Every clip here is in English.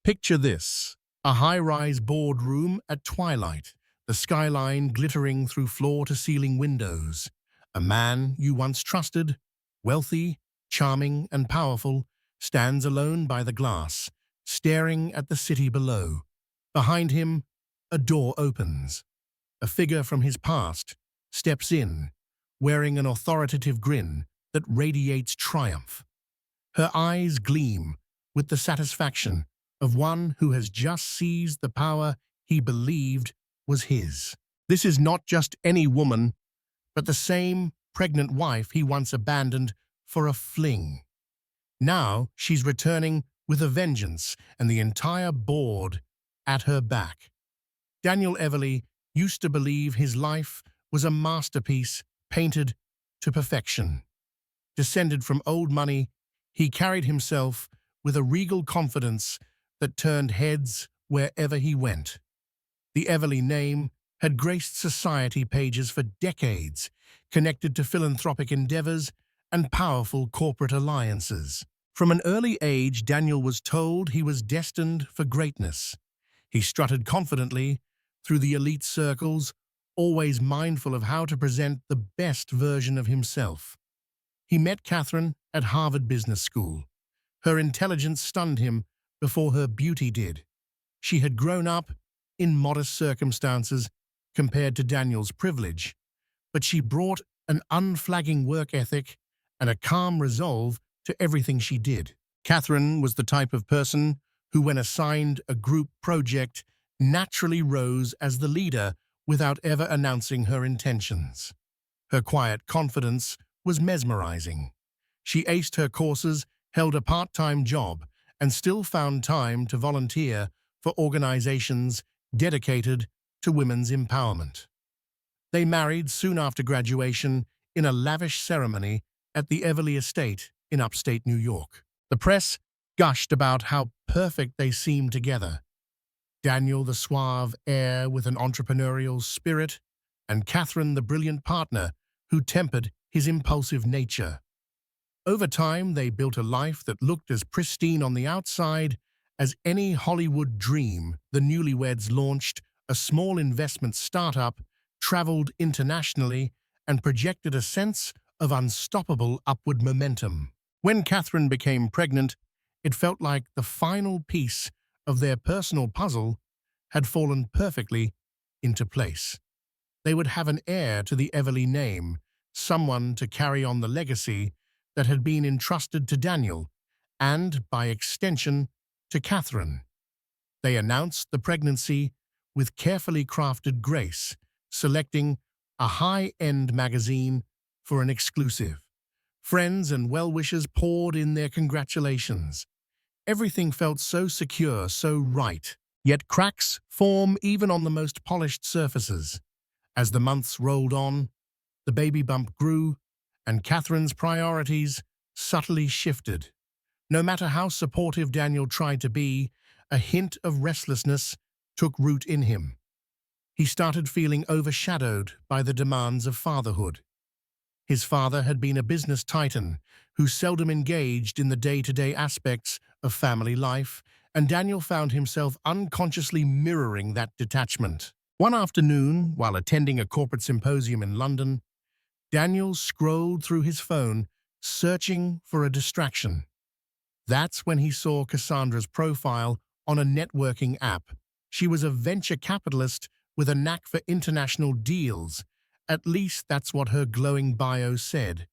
Picture this, a high-rise boardroom at twilight, the skyline glittering through floor-to-ceiling windows. A man you once trusted, wealthy, charming, and powerful, stands alone by the glass, staring at the city below. Behind him, a door opens. A figure from his past steps in, wearing an authoritative grin that radiates triumph. Her eyes gleam with the satisfaction of one who has just seized the power he believed was his. This is not just any woman, but the same pregnant wife he once abandoned for a fling. Now she's returning with a vengeance and the entire board at her back. Daniel Everly used to believe his life was a masterpiece painted to perfection. Descended from old money, he carried himself with a regal confidence that turned heads wherever he went. The Everly name had graced society pages for decades, connected to philanthropic endeavors and powerful corporate alliances. From an early age, Daniel was told he was destined for greatness. He strutted confidently through the elite circles, always mindful of how to present the best version of himself. He met Katherine at Harvard Business School. Her intelligence stunned him before her beauty did. She had grown up in modest circumstances compared to Daniel's privilege, but she brought an unflagging work ethic and a calm resolve to everything she did. Katherine was the type of person who, when assigned a group project, naturally rose as the leader without ever announcing her intentions. Her quiet confidence was mesmerizing. She aced her courses, held a part-time job, and still found time to volunteer for organizations dedicated to women's empowerment. They married soon after graduation in a lavish ceremony at the Everly estate in upstate New York. The press gushed about how perfect they seemed together. Daniel, the suave heir with an entrepreneurial spirit, and Katherine, the brilliant partner who tempered his impulsive nature. Over time, they built a life that looked as pristine on the outside as any Hollywood dream. The newlyweds launched a small investment startup, traveled internationally, and projected a sense of unstoppable upward momentum. When Katherine became pregnant, it felt like the final piece of their personal puzzle had fallen perfectly into place. They would have an heir to the Everly name, someone to carry on the legacy that had been entrusted to Daniel, and, by extension, to Katherine. They announced the pregnancy with carefully crafted grace, selecting a high-end magazine for an exclusive. Friends and well-wishers poured in their congratulations. Everything felt so secure, so right. Yet cracks form even on the most polished surfaces. As the months rolled on, the baby bump grew, and Katherine's priorities subtly shifted. No matter how supportive Daniel tried to be, a hint of restlessness took root in him. He started feeling overshadowed by the demands of fatherhood. His father had been a business titan who seldom engaged in the day-to-day aspects of family life, and Daniel found himself unconsciously mirroring that detachment. One afternoon, while attending a corporate symposium in London, Daniel scrolled through his phone, searching for a distraction. That's when he saw Cassandra's profile on a networking app. She was a venture capitalist with a knack for international deals. At least that's what her glowing bio said.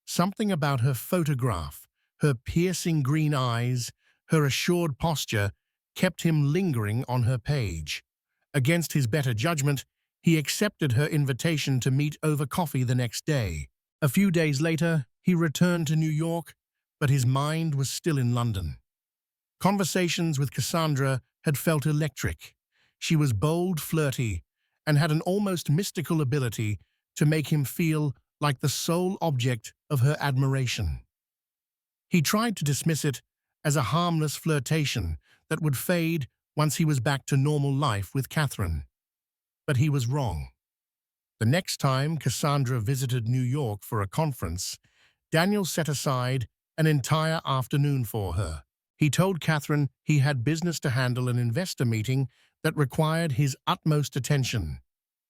Something about her photograph, her piercing green eyes, her assured posture kept him lingering on her page. Against his better judgment, he accepted her invitation to meet over coffee the next day. A few days later, he returned to New York, but his mind was still in London. Conversations with Cassandra had felt electric. She was bold, flirty, and had an almost mystical ability to make him feel like the sole object of her admiration. He tried to dismiss it as a harmless flirtation that would fade once he was back to normal life with Katherine. But he was wrong. The next time Cassandra visited New York for a conference, Daniel set aside an entire afternoon for her. He told Katherine he had business to handle, an investor meeting that required his utmost attention.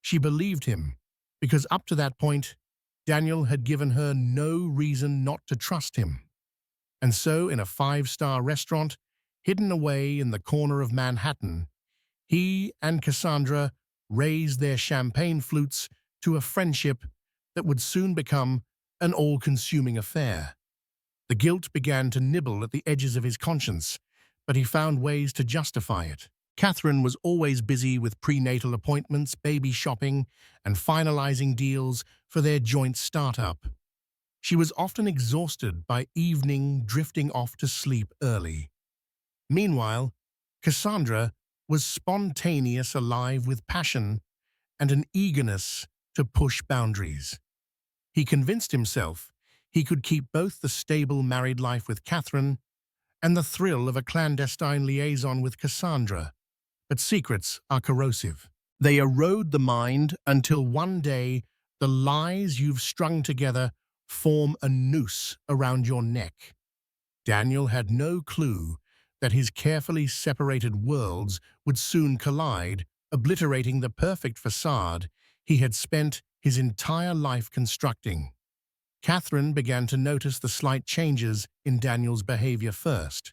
She believed him, because up to that point, Daniel had given her no reason not to trust him. And so, in a five-star restaurant, hidden away in the corner of Manhattan, he and Cassandra raised their champagne flutes to a friendship that would soon become an all-consuming affair. The guilt began to nibble at the edges of his conscience, but he found ways to justify it. Katherine was always busy with prenatal appointments, baby shopping, and finalizing deals for their joint startup. She was often exhausted by evening, drifting off to sleep early. Meanwhile, Cassandra was spontaneous, alive with passion and an eagerness to push boundaries. He convinced himself he could keep both the stable married life with Katherine and the thrill of a clandestine liaison with Cassandra. But secrets are corrosive. They erode the mind until one day the lies you've strung together form a noose around your neck. Daniel had no clue that his carefully separated worlds would soon collide, obliterating the perfect facade he had spent his entire life constructing. Katherine began to notice the slight changes in Daniel's behavior first.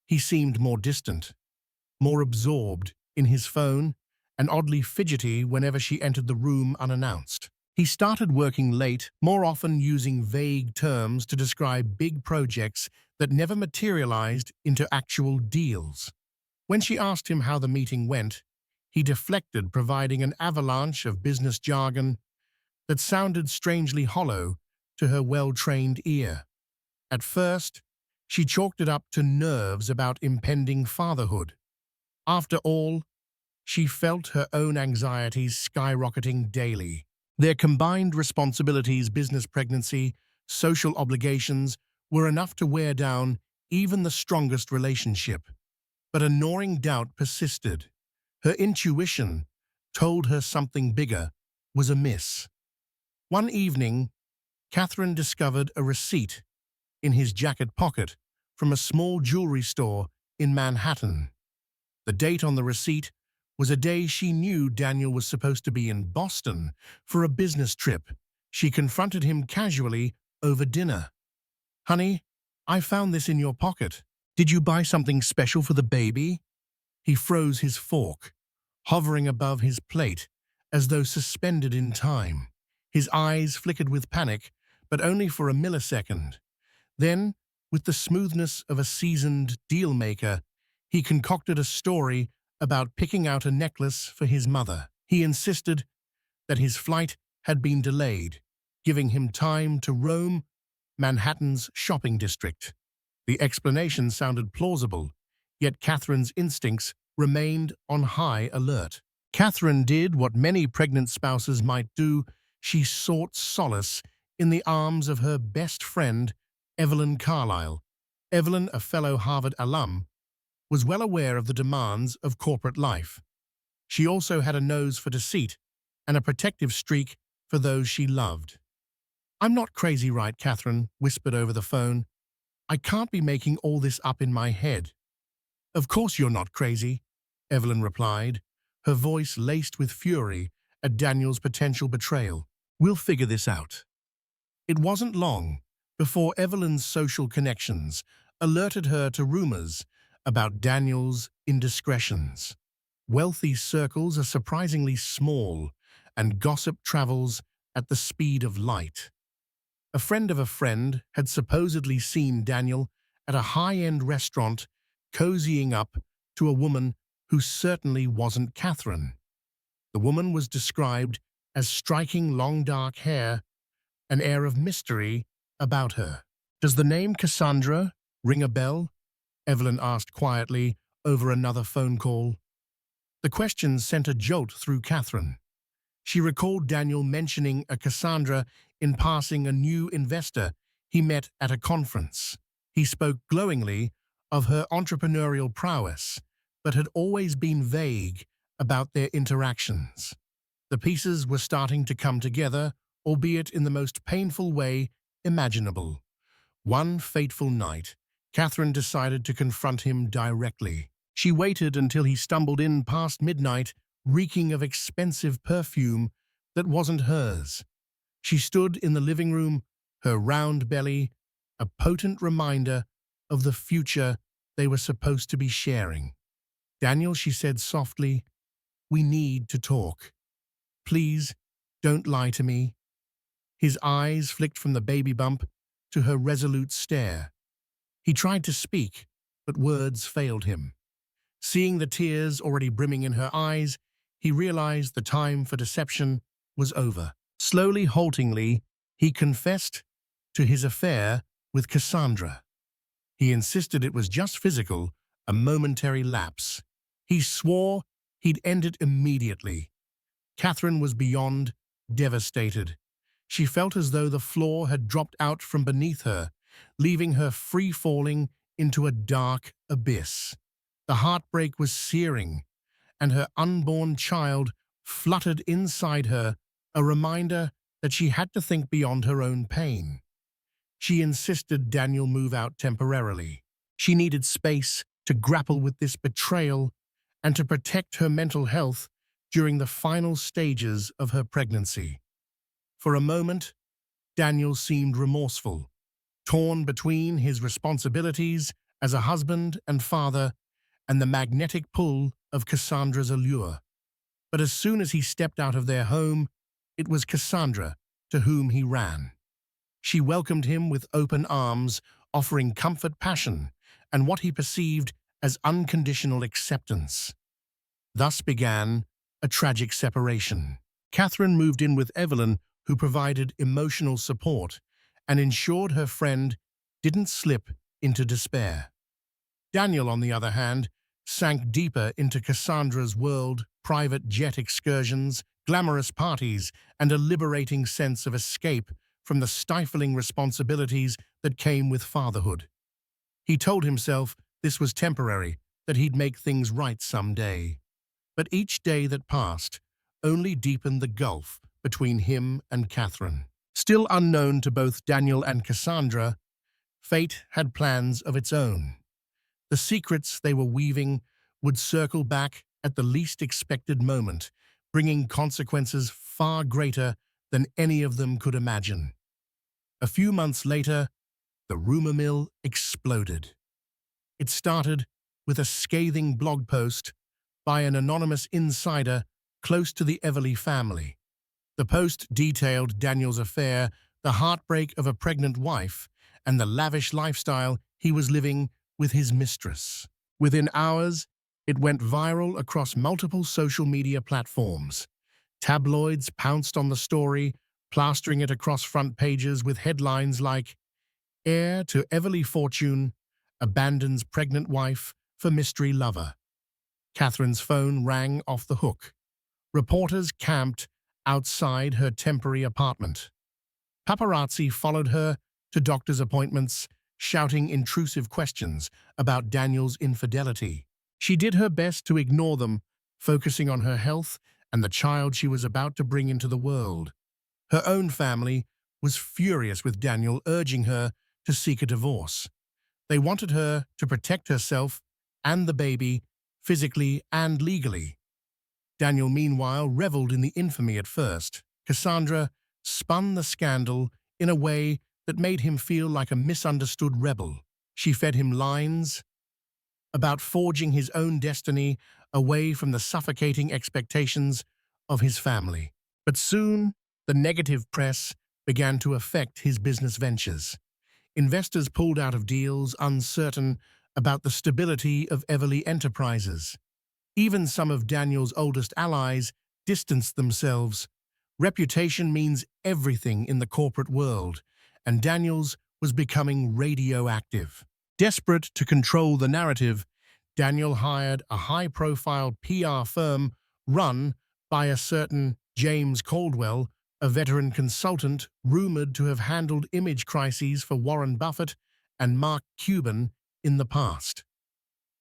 He seemed more distant, more absorbed in his phone, and oddly fidgety whenever she entered the room unannounced. He started working late, more often using vague terms to describe big projects that never materialized into actual deals. When she asked him how the meeting went, he deflected, providing an avalanche of business jargon that sounded strangely hollow to her well-trained ear. At first, she chalked it up to nerves about impending fatherhood. After all, she felt her own anxieties skyrocketing daily. Their combined responsibilities, business, pregnancy, social obligations, were enough to wear down even the strongest relationship. But a gnawing doubt persisted. Her intuition told her something bigger was amiss. One evening, Katherine discovered a receipt in his jacket pocket from a small jewelry store in Manhattan. The date on the receipt was a day she knew Daniel was supposed to be in Boston for a business trip. She confronted him casually over dinner. "Honey, I found this in your pocket. Did you buy something special for the baby?" He froze his fork, hovering above his plate as though suspended in time. His eyes flickered with panic, but only for a millisecond. Then, with the smoothness of a seasoned deal-maker, he concocted a story about picking out a necklace for his mother. He insisted that his flight had been delayed, giving him time to roam Manhattan's shopping district. The explanation sounded plausible, yet Katherine's instincts remained on high alert. Katherine did what many pregnant spouses might do. She sought solace in the arms of her best friend, Evelyn Carlisle. Evelyn, a fellow Harvard alum, was well aware of the demands of corporate life. She also had a nose for deceit and a protective streak for those she loved. "I'm not crazy, right?" Katherine whispered over the phone. "I can't be making all this up in my head." "Of course you're not crazy," Evelyn replied, her voice laced with fury at Daniel's potential betrayal. "We'll figure this out." It wasn't long before Evelyn's social connections alerted her to rumors about Daniel's indiscretions. Wealthy circles are surprisingly small, and gossip travels at the speed of light. A friend of a friend had supposedly seen Daniel at a high-end restaurant cozying up to a woman who certainly wasn't Katherine. The woman was described as striking long dark hair, an air of mystery about her. "Does the name Cassandra ring a bell?" Evelyn asked quietly over another phone call. The question sent a jolt through Katherine. She recalled Daniel mentioning a Cassandra in passing, a new investor he met at a conference. He spoke glowingly of her entrepreneurial prowess, but had always been vague about their interactions. The pieces were starting to come together, albeit in the most painful way imaginable. One fateful night, Katherine decided to confront him directly. She waited until he stumbled in past midnight, reeking of expensive perfume that wasn't hers. She stood in the living room, her round belly, a potent reminder of the future they were supposed to be sharing. "Daniel," she said softly, "we need to talk. Please, don't lie to me." His eyes flicked from the baby bump to her resolute stare. He tried to speak, but words failed him. Seeing the tears already brimming in her eyes, he realized the time for deception was over. Slowly, haltingly, he confessed to his affair with Cassandra. He insisted it was just physical, a momentary lapse. He swore he'd end it immediately. Katherine was beyond devastated. She felt as though the floor had dropped out from beneath her, leaving her free-falling into a dark abyss. The heartbreak was searing, and her unborn child fluttered inside her, a reminder that she had to think beyond her own pain. She insisted Daniel move out temporarily. She needed space to grapple with this betrayal and to protect her mental health during the final stages of her pregnancy. For a moment, Daniel seemed remorseful, torn between his responsibilities as a husband and father and the magnetic pull of Cassandra's allure. But as soon as he stepped out of their home, it was Cassandra to whom he ran. She welcomed him with open arms, offering comfort, passion, and what he perceived as unconditional acceptance. Thus began a tragic separation. Katherine moved in with Evelyn, who provided emotional support and ensured her friend didn't slip into despair. Daniel, on the other hand, sank deeper into Cassandra's world, private jet excursions, glamorous parties, and a liberating sense of escape from the stifling responsibilities that came with fatherhood. He told himself this was temporary, that he'd make things right someday. But each day that passed only deepened the gulf between him and Katherine. Still unknown to both Daniel and Cassandra, fate had plans of its own. The secrets they were weaving would circle back at the least expected moment, bringing consequences far greater than any of them could imagine. A few months later, the rumor mill exploded. It started with a scathing blog post by an anonymous insider close to the Evelyn family. The post detailed Daniel's affair, the heartbreak of a pregnant wife, and the lavish lifestyle he was living with his mistress. Within hours, it went viral across multiple social media platforms. Tabloids pounced on the story, plastering it across front pages with headlines like, "Heir to Evelyn Fortune abandons pregnant wife for mystery lover." Katherine's phone rang off the hook. Reporters camped outside her temporary apartment. Paparazzi followed her to doctor's appointments, shouting intrusive questions about Daniel's infidelity. She did her best to ignore them, focusing on her health and the child she was about to bring into the world. Her own family was furious with Daniel, urging her to seek a divorce. They wanted her to protect herself and the baby, physically and legally. Daniel, meanwhile, reveled in the infamy at first. Cassandra spun the scandal in a way that made him feel like a misunderstood rebel. She fed him lines about forging his own destiny away from the suffocating expectations of his family. But soon, the negative press began to affect his business ventures. Investors pulled out of deals, uncertain about the stability of Evelyn Enterprises. Even some of Daniel's oldest allies distanced themselves. Reputation means everything in the corporate world, and Daniel's was becoming radioactive. Desperate to control the narrative, Daniel hired a high-profile PR firm run by a certain James Caldwell, a veteran consultant rumored to have handled image crises for Warren Buffett and Mark Cuban in the past.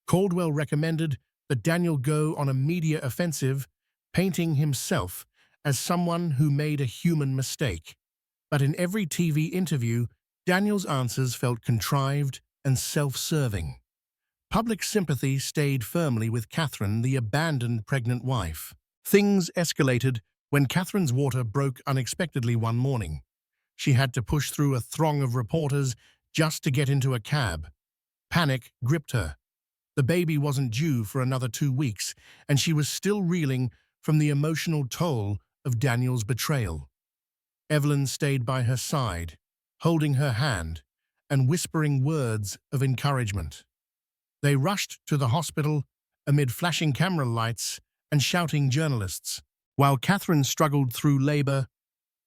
Caldwell recommended that Daniel go on a media offensive, painting himself as someone who made a human mistake. But in every TV interview, Daniel's answers felt contrived and self-serving. Public sympathy stayed firmly with Katherine, the abandoned pregnant wife. Things escalated when Katherine's water broke unexpectedly one morning. She had to push through a throng of reporters just to get into a cab. Panic gripped her. The baby wasn't due for another 2 weeks, and she was still reeling from the emotional toll of Daniel's betrayal. Evelyn stayed by her side, holding her hand and whispering words of encouragement. They rushed to the hospital amid flashing camera lights and shouting journalists. While Katherine struggled through labor,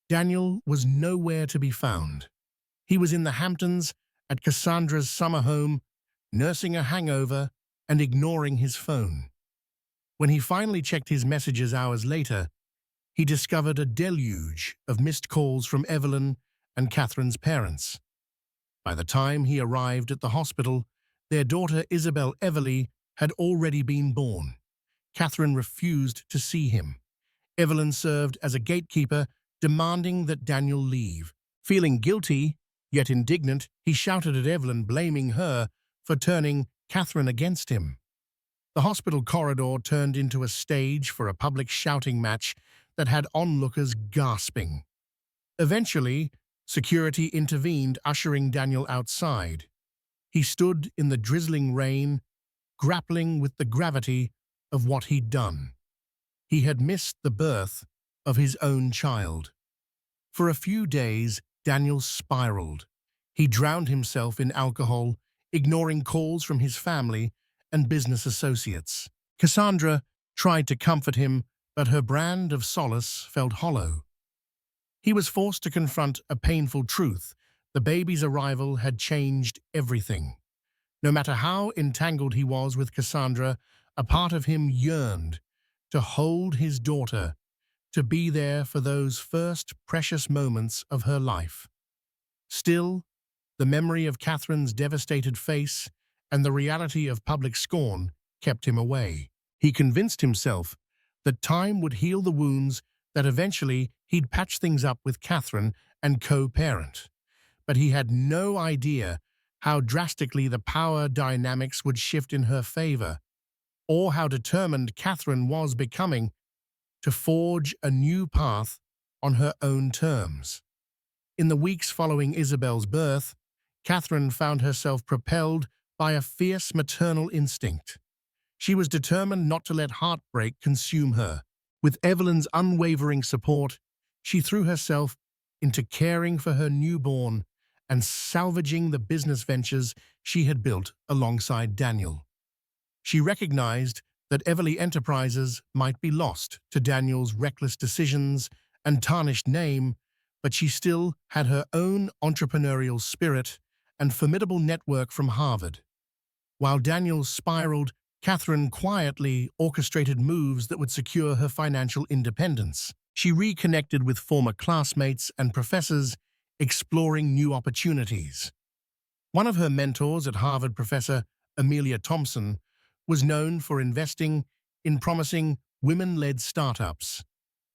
Daniel was nowhere to be found. He was in the Hamptons at Cassandra's summer home, nursing a hangover and ignoring his phone. When he finally checked his messages hours later, he discovered a deluge of missed calls from Evelyn and Katherine's parents. By the time he arrived at the hospital, their daughter Isabelle had already been born. Katherine refused to see him. Evelyn served as a gatekeeper, demanding that Daniel leave. Feeling guilty, yet indignant, he shouted at Evelyn, blaming her for turning Katherine against him. The hospital corridor turned into a stage for a public shouting match that had onlookers gasping. Eventually, security intervened, ushering Daniel outside. He stood in the drizzling rain, grappling with the gravity of what he'd done. He had missed the birth of his own child. For a few days, Daniel spiraled. He drowned himself in alcohol, ignoring calls from his family and business associates. Cassandra tried to comfort him, but her brand of solace felt hollow. He was forced to confront a painful truth. The baby's arrival had changed everything. No matter how entangled he was with Cassandra, a part of him yearned to hold his daughter, to be there for those first precious moments of her life. Still, the memory of Katherine's devastated face and the reality of public scorn kept him away. He convinced himself that time would heal the wounds, that eventually he'd patch things up with Katherine and co-parent. But he had no idea how drastically the power dynamics would shift in her favor, or how determined Katherine was becoming to forge a new path on her own terms. In the weeks following Isabelle's birth, Katherine found herself propelled by a fierce maternal instinct. She was determined not to let heartbreak consume her. With Evelyn's unwavering support, she threw herself into caring for her newborn and salvaging the business ventures she had built alongside Daniel. She recognized that Evelyn Enterprises might be lost to Daniel's reckless decisions and tarnished name, but she still had her own entrepreneurial spirit and formidable network from Harvard. While Daniel spiraled, Katherine quietly orchestrated moves that would secure her financial independence. She reconnected with former classmates and professors, exploring new opportunities. One of her mentors at Harvard, Professor Amelia Thompson, was known for investing in promising women-led startups.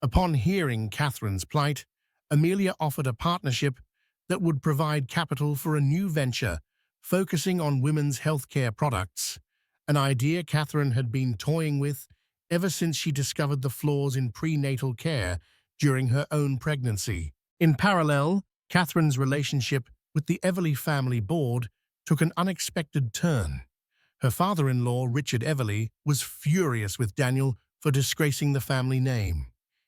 Upon hearing Katherine's plight, Amelia offered a partnership that would provide capital for a new venture focusing on women's healthcare products, an idea Katherine had been toying with ever since she discovered the flaws in prenatal care during her own pregnancy. In parallel, Katherine's relationship with the Evelyn family board took an unexpected turn. Her father-in-law, Richard Evelyn, was furious with Daniel for disgracing the family name.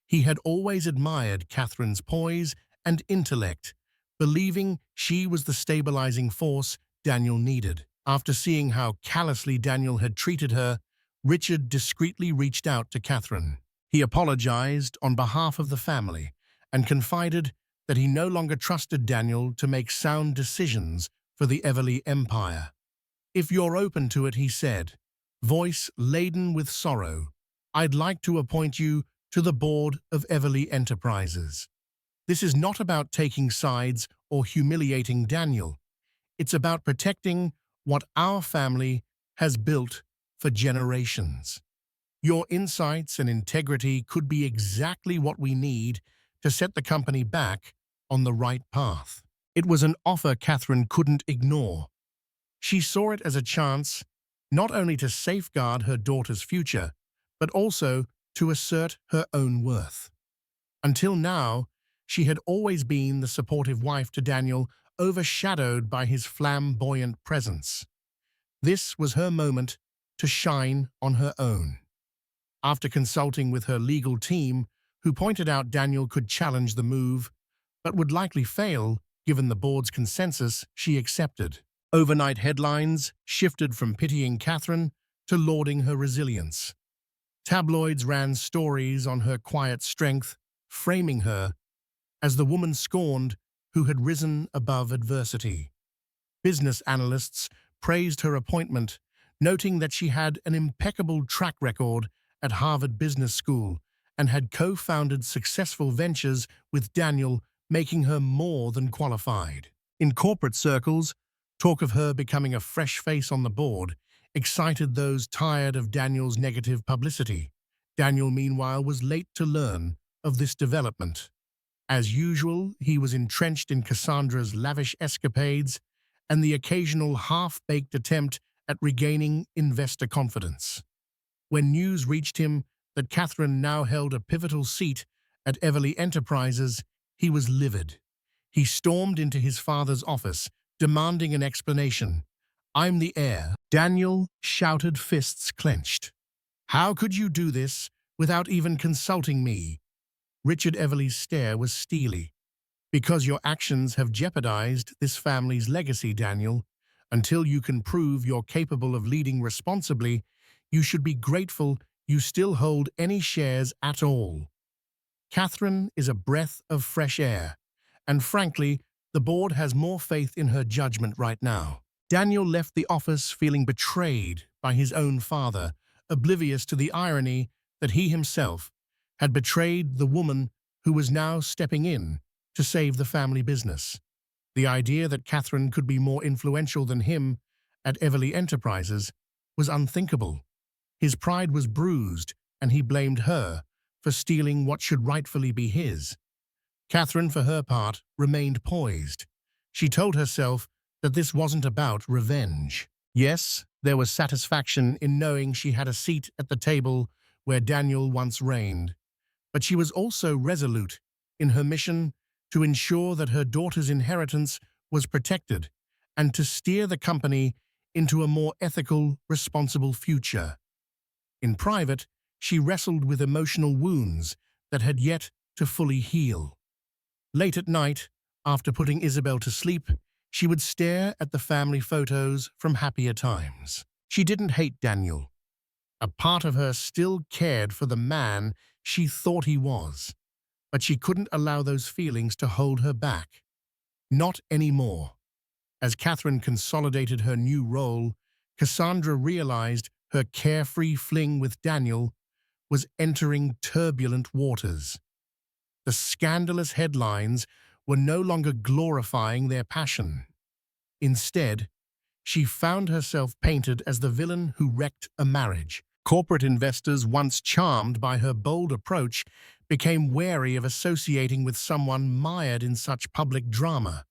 He had always admired Katherine's poise and intellect, believing she was the stabilizing force Daniel needed. After seeing how callously Daniel had treated her, Richard discreetly reached out to Katherine. He apologized on behalf of the family and confided that he no longer trusted Daniel to make sound decisions for the Evelyn empire. "If you're open to it," he said, voice laden with sorrow, "I'd like to appoint you to the board of Evelyn Enterprises. This is not about taking sides or humiliating Daniel. It's about protecting what our family has built for generations. Your insights and integrity could be exactly what we need to set the company back on the right path." It was an offer Katherine couldn't ignore. She saw it as a chance not only to safeguard her daughter's future, but also to assert her own worth. Until now, she had always been the supportive wife to Daniel, overshadowed by his flamboyant presence. This was her moment to shine on her own. After consulting with her legal team, who pointed out Daniel could challenge the move, but would likely fail given the board's consensus, she accepted. Overnight headlines shifted from pitying Katherine to lauding her resilience. Tabloids ran stories on her quiet strength, framing her as the woman scorned who had risen above adversity. Business analysts praised her appointment, noting that she had an impeccable track record at Harvard Business School and had co-founded successful ventures with Daniel, making her more than qualified. In corporate circles, talk of her becoming a fresh face on the board excited those tired of Daniel's negative publicity. Daniel, meanwhile, was late to learn of this development. As usual, he was entrenched in Cassandra's lavish escapades and the occasional half-baked attempt at regaining investor confidence. When news reached him that Katherine now held a pivotal seat at Evelyn Enterprises, he was livid. He stormed into his father's office, demanding an explanation. "I'm the heir," Daniel shouted, fists clenched. "How could you do this without even consulting me?" Richard Everly's stare was steely. "Because your actions have jeopardized this family's legacy, Daniel. Until you can prove you're capable of leading responsibly, you should be grateful you still hold any shares at all." Katherine is a breath of fresh air, and frankly, the board has more faith in her judgment right now. Daniel left the office feeling betrayed by his own father, oblivious to the irony that he himself had betrayed the woman who was now stepping in to save the family business. The idea that Katherine could be more influential than him at Evelyn Enterprises was unthinkable. His pride was bruised, and he blamed her for stealing what should rightfully be his. Katherine, for her part, remained poised. She told herself that this wasn't about revenge. Yes, there was satisfaction in knowing she had a seat at the table where Daniel once reigned, but she was also resolute in her mission to ensure that her daughter's inheritance was protected and to steer the company into a more ethical, responsible future. In private, she wrestled with emotional wounds that had yet to fully heal. Late at night, after putting Isabelle to sleep, she would stare at the family photos from happier times. She didn't hate Daniel. A part of her still cared for the man she thought he was, but she couldn't allow those feelings to hold her back. Not anymore. As Katherine consolidated her new role, Cassandra realized her carefree fling with Daniel was entering turbulent waters. The scandalous headlines were no longer glorifying their passion. Instead, she found herself painted as the villain who wrecked a marriage. Corporate investors, once charmed by her bold approach, became wary of associating with someone mired in such public drama.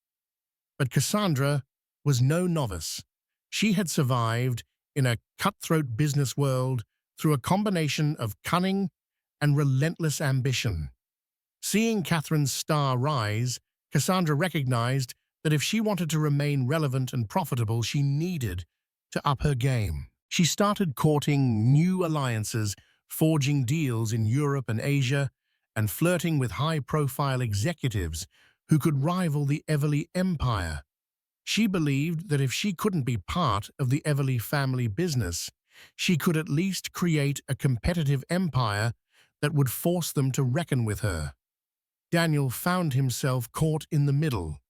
But Cassandra was no novice. She had survived in a cutthroat business world through a combination of cunning and relentless ambition. Seeing Katherine's star rise, Cassandra recognized that if she wanted to remain relevant and profitable, she needed to up her game. She started courting new alliances, forging deals in Europe and Asia, and flirting with high-profile executives who could rival the Evelyn empire. She believed that if she couldn't be part of the Evelyn family business, she could at least create a competitive empire that would force them to reckon with her. Daniel found himself caught in the middle.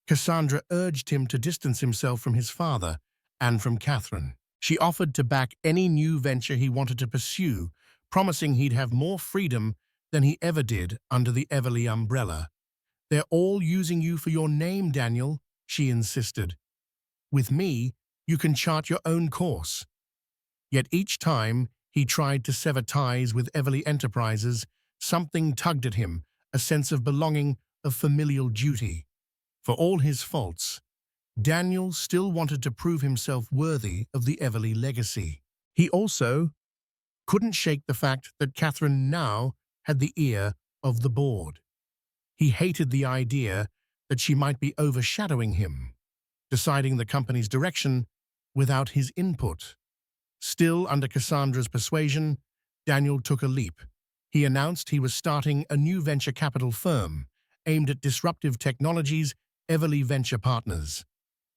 Cassandra urged him to distance himself from his father and from Katherine. She offered to back any new venture he wanted to pursue, promising he'd have more freedom than he ever did under the Evelyn umbrella. "They're all using you for your name, Daniel," she insisted. "With me, you can chart your own course." Yet each time he tried to sever ties with Evelyn Enterprises, something tugged at him, a sense of belonging, of familial duty. For all his faults, Daniel still wanted to prove himself worthy of the Evelyn legacy. He also couldn't shake the fact that Katherine now had the ear of the board. He hated the idea that she might be overshadowing him, deciding the company's direction without his input. Still under Cassandra's persuasion, Daniel took a leap. He announced he was starting a new venture capital firm aimed at disruptive technologies, Evelyn Venture Partners.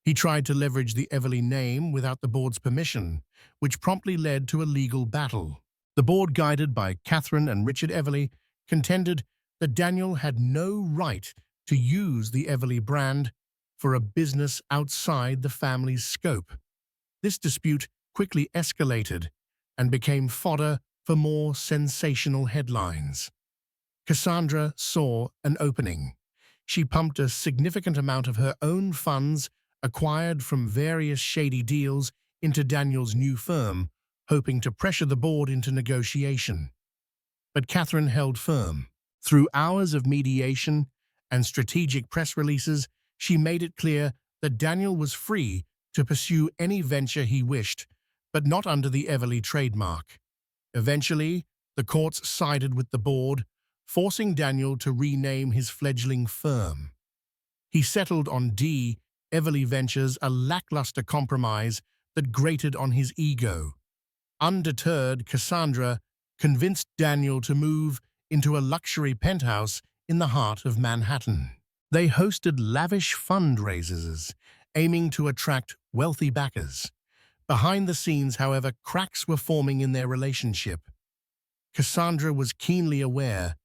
He tried to leverage the Evelyn name without the board's permission, which promptly led to a legal battle. The board, guided by Katherine and Richard Evelyn, contended that Daniel had no right to use the Evelyn brand for a business outside the family's scope. This dispute quickly escalated and became fodder for more sensational headlines. Cassandra saw an opening. She pumped a significant amount of her own funds acquired from various shady deals into Daniel's new firm, hoping to pressure the board into negotiation. But Katherine held firm. Through hours of mediation and strategic press releases, she made it clear that Daniel was free to pursue any venture he wished, but not under the Evelyn trademark. Eventually, the courts sided with the board, forcing Daniel to rename his fledgling firm. He settled on Evelyn Ventures, a lackluster compromise that grated on his ego. Undeterred, Cassandra convinced Daniel to move into a luxury penthouse in the heart of Manhattan. They hosted lavish fundraisers, aiming to attract wealthy backers. Behind the scenes, however, cracks were forming in their relationship. Cassandra was keenly aware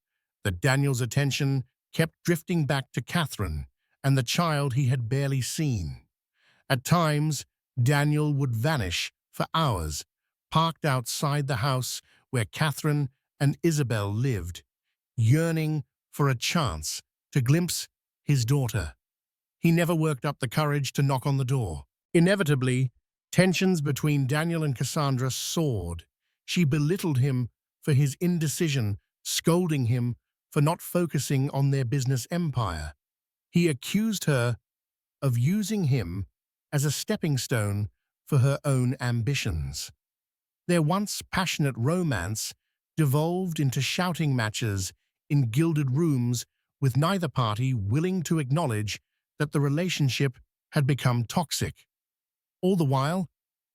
that Daniel's attention kept drifting back to Katherine and the child he had barely seen. At times, Daniel would vanish for hours, parked outside the house where Katherine and Isabelle lived, yearning for a chance to glimpse his daughter. He never worked up the courage to knock on the door. Inevitably, tensions between Daniel and Cassandra soared. She belittled him for his indecision, scolding him for not focusing on their business empire. He accused her of using him as a stepping stone for her own ambitions. Their once passionate romance devolved into shouting matches in gilded rooms, with neither party willing to acknowledge that the relationship had become toxic. All the while,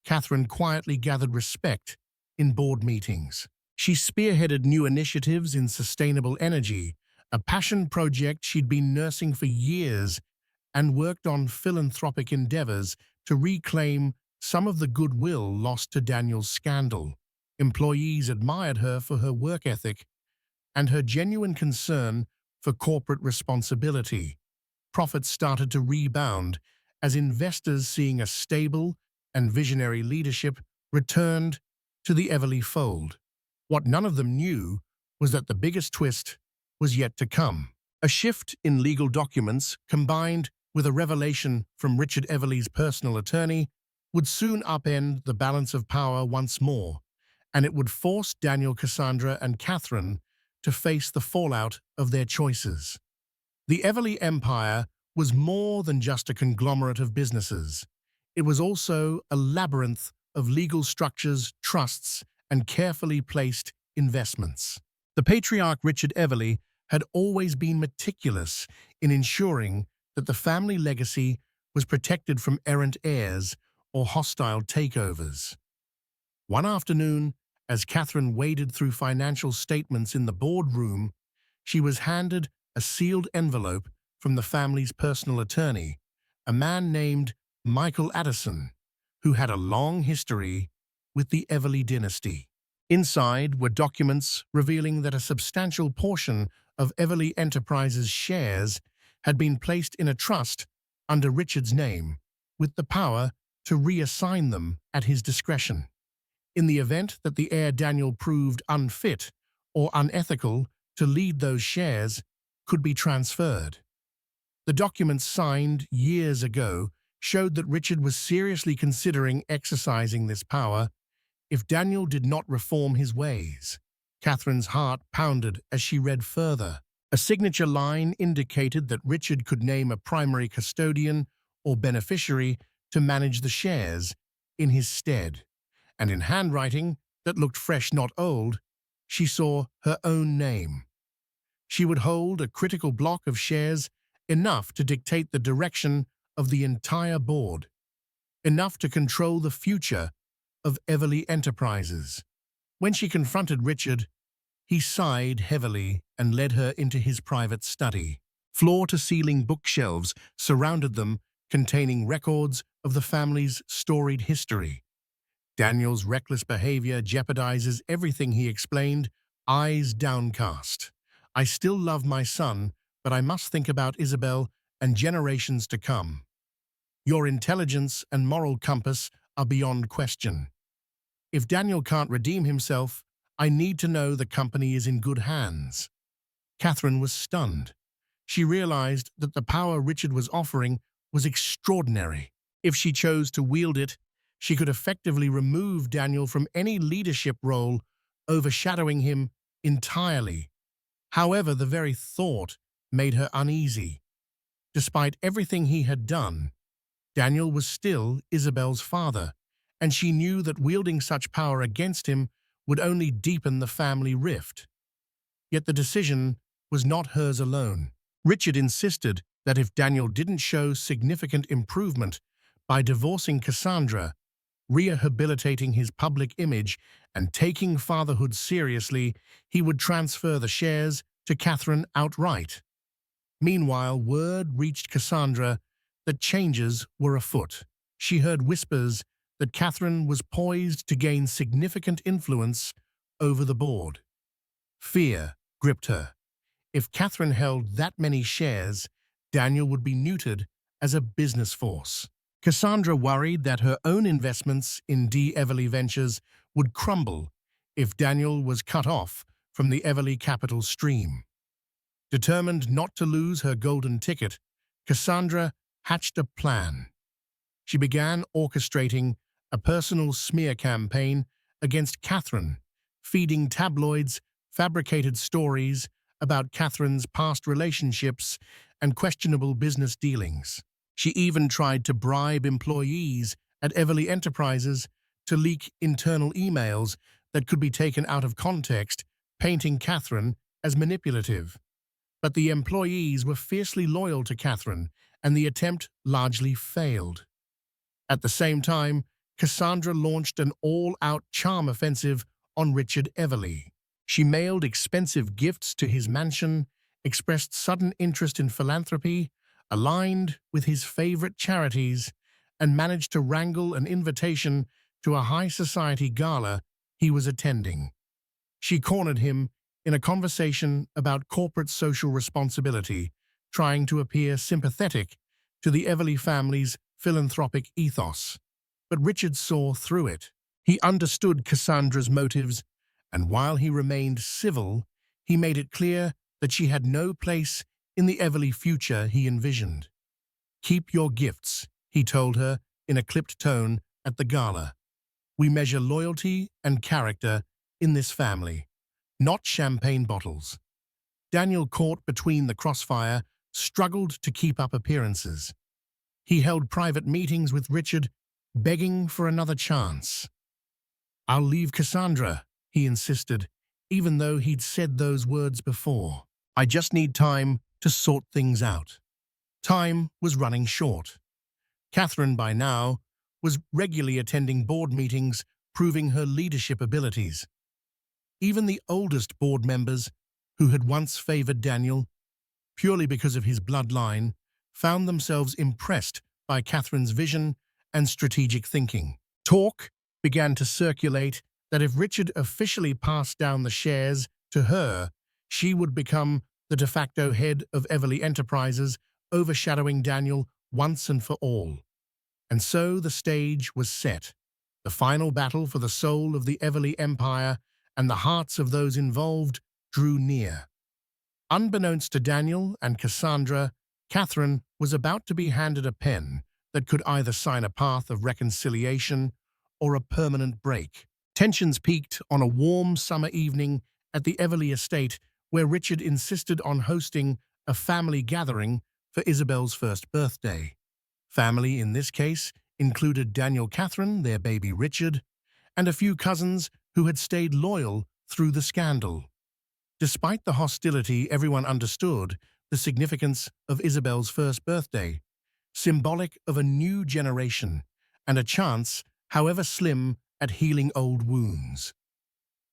Katherine quietly gathered respect in board meetings. She spearheaded new initiatives in sustainable energy, a passion project she'd been nursing for years, and worked on philanthropic endeavors to reclaim some of the goodwill lost to Daniel's scandal. Employees admired her for her work ethic and her genuine concern for corporate responsibility. Profits started to rebound as investors, seeing a stable and visionary leadership, returned to the Evelyn fold. What none of them knew was that the biggest twist was yet to come. A shift in legal documents, combined with a revelation from Richard Evelyn's personal attorney, would soon upend the balance of power once more, and it would force Daniel, Cassandra, and Katherine to face the fallout of their choices. The Evelyn empire was more than just a conglomerate of businesses. It was also a labyrinth of legal structures, trusts, and carefully placed investments. The patriarch Richard Evelyn had always been meticulous in ensuring that the family legacy was protected from errant heirs or hostile takeovers. One afternoon, as Katherine waded through financial statements in the boardroom, she was handed a sealed envelope from the family's personal attorney, a man named Michael Addison, who had a long history with the Evelyn dynasty. Inside were documents revealing that a substantial portion of Evelyn Enterprises' shares had been placed in a trust under Richard's name, with the power to reassign them at his discretion. In the event that the heir Daniel proved unfit or unethical to lead, those shares could be transferred. The documents, signed years ago, showed that Richard was seriously considering exercising this power if Daniel did not reform his ways. Katherine's heart pounded as she read further. A signature line indicated that Richard could name a primary custodian or beneficiary to manage the shares in his stead. And in handwriting that looked fresh, not old, she saw her own name. She would hold a critical block of shares, enough to dictate the direction of the entire board, enough to control the future of Evelyn Enterprises. When she confronted Richard, he sighed heavily and led her into his private study. Floor-to-ceiling bookshelves surrounded them, containing records of the family's storied history. Daniel's reckless behavior jeopardizes everything, he explained, eyes downcast. I still love my son, but I must think about Isabelle and generations to come. Your intelligence and moral compass are beyond question. If Daniel can't redeem himself, I need to know the company is in good hands. Katherine was stunned. She realized that the power Richard was offering was extraordinary. If she chose to wield it, she could effectively remove Daniel from any leadership role, overshadowing him entirely. However, the very thought made her uneasy. Despite everything he had done, Daniel was still Isabelle's father, and she knew that wielding such power against him would only deepen the family rift. Yet the decision was not hers alone. Richard insisted that if Daniel didn't show significant improvement by divorcing Cassandra, rehabilitating his public image, and taking fatherhood seriously, he would transfer the shares to Katherine outright. Meanwhile, word reached Cassandra that changes were afoot. She heard whispers that Katherine was poised to gain significant influence over the board. Fear gripped her. If Katherine held that many shares, Daniel would be neutered as a business force. Cassandra worried that her own investments in Evelyn Ventures would crumble if Daniel was cut off from the Evelyn capital stream. Determined not to lose her golden ticket, Cassandra hatched a plan. She began orchestrating a personal smear campaign against Katherine, feeding tabloids fabricated stories about Katherine's past relationships and questionable business dealings. She even tried to bribe employees at Evelyn Enterprises to leak internal emails that could be taken out of context, painting Katherine as manipulative. But the employees were fiercely loyal to Katherine, and the attempt largely failed. At the same time, Cassandra launched an all-out charm offensive on Richard Evelyn. She mailed expensive gifts to his mansion, expressed sudden interest in philanthropy, aligned with his favorite charities, and managed to wrangle an invitation to a high society gala he was attending. She cornered him in a conversation about corporate social responsibility, trying to appear sympathetic to the Evelyn family's philanthropic ethos. But Richard saw through it. He understood Cassandra's motives, and while he remained civil, he made it clear that she had no place in the Evelyn future he envisioned. "Keep your gifts," he told her in a clipped tone at the gala. "We measure loyalty and character in this family, not champagne bottles." Daniel, caught between the crossfire, struggled to keep up appearances. He held private meetings with Richard, begging for another chance. "I'll leave Cassandra," he insisted, even though he'd said those words before. "I just need time to sort things out." Time was running short. Katherine, by now, was regularly attending board meetings, proving her leadership abilities. Even the oldest board members, who had once favored Daniel, purely because of his bloodline, found themselves impressed by Katherine's vision and strategic thinking. Talk began to circulate that if Richard officially passed down the shares to her, she would become the de facto head of Evelyn Enterprises, overshadowing Daniel once and for all. And so the stage was set. The final battle for the soul of the Evelyn Empire and the hearts of those involved drew near. Unbeknownst to Daniel and Cassandra, Katherine was about to be handed a pen that could either sign a path of reconciliation or a permanent break. Tensions peaked on a warm summer evening at the Evelyn estate, where Richard insisted on hosting a family gathering for Isabelle's first birthday. Family in this case included Daniel Katherine, their baby Richard, and a few cousins who had stayed loyal through the scandal. Despite the hostility, everyone understood the significance of Isabelle's first birthday, symbolic of a new generation and a chance, however slim, at healing old wounds.